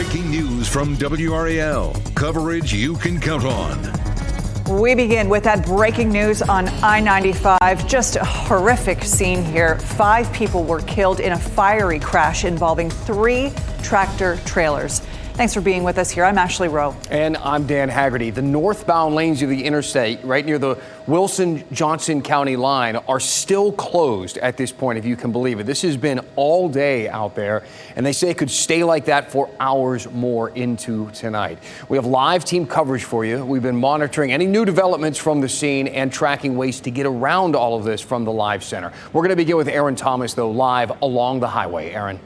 breaking news from WRAL. Coverage you can count on. We begin with that breaking news on I-95. Just a horrific scene here. 5 people were killed in a fiery crash involving 3 tractor trailers. Thanks for being with us here. I'm Ashley Rowe. And I'm Dan Haggerty. The northbound lanes of the interstate right near the Wilson-Johnson County line are still closed at this point, if you can believe it. This has been all day out there, and they say it could stay like that for hours more into tonight. We have live team coverage for you. We've been monitoring any new developments from the scene and tracking ways to get around all of this from the Live Center. We're going to begin with Aaron Thomas, though, live along the highway. Aaron.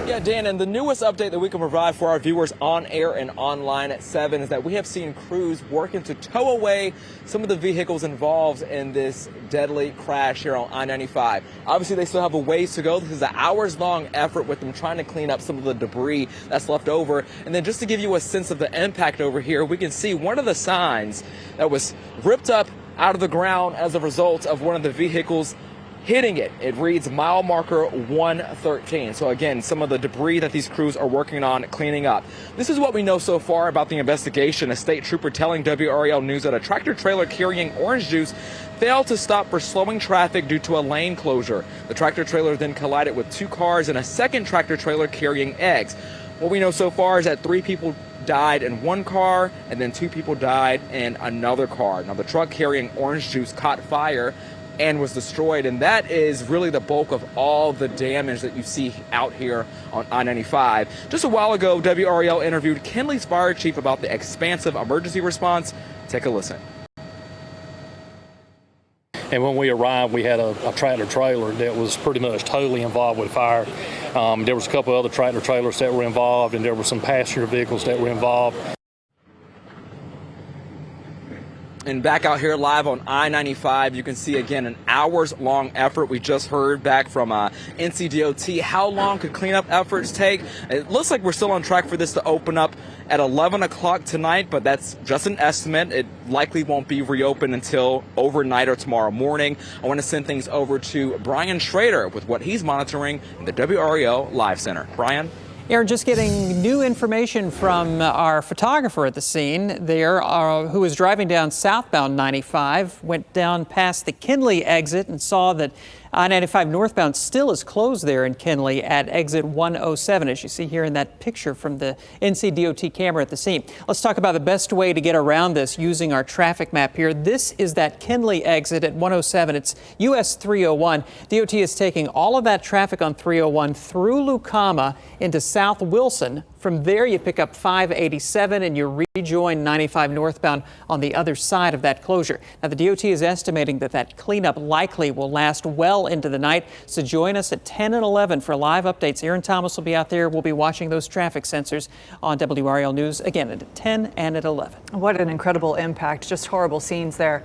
Yeah, Dan, and the newest update that we can provide for our viewers on air and online at 7 is that we have seen crews working to tow away some of the vehicles involved in this deadly crash here on I-95. Obviously, they still have a ways to go. This is an hours-long effort with them trying to clean up some of the debris that's left over. And then just to give you a sense of the impact over here, we can see one of the signs that was ripped up out of the ground as a result of one of the vehicles hitting it. It reads mile marker 113. So again, some of the debris that these crews are working on cleaning up. This is what we know so far about the investigation. A state trooper telling WRAL News that a tractor trailer carrying orange juice failed to stop for slowing traffic due to a lane closure. The tractor trailer then collided with 2 cars and a second tractor trailer carrying eggs. What we know so far is that 3 people died in one car and then 2 people died in another car. Now the truck carrying orange juice caught fire and was destroyed, and that is really the bulk of all the damage that you see out here on I-95. Just a while ago, WRAL interviewed Kenley's fire chief about the expansive emergency response. Take a listen. And when we arrived, we had a tractor trailer that was pretty much totally involved with fire. There was a couple other tractor trailers that were involved, and there were some passenger vehicles that were involved. And back out here live on I-95, you can see again an hours-long effort. We just heard back from NCDOT. How long could cleanup efforts take? It looks like we're still on track for this to open up at 11 o'clock tonight, but that's just an estimate. It likely won't be reopened until overnight or tomorrow morning. I want to send things over to Brian Shrader with what he's monitoring in the WRAL Live Center. Brian? Aaron, just getting new information from our photographer at the scene there, who was driving down southbound 95, went down past the Kenley exit and saw that I-95 northbound still is closed there in Kenley at exit 107, as you see here in that picture from the NCDOT camera at the scene. Let's talk about the best way to get around this using our traffic map here. This is that Kenley exit at 107. It's US 301. DOT is taking all of that traffic on 301 through Lucama into South Wilson. From there, you pick up 587 and you rejoin 95 northbound on the other side of that closure. Now, the DOT is estimating that cleanup likely will last well into the night. So join us at 10 and 11 for live updates. Aaron Thomas will be out there. We'll be watching those traffic sensors on WRAL News again at 10 and at 11. What an incredible impact. Just horrible scenes there.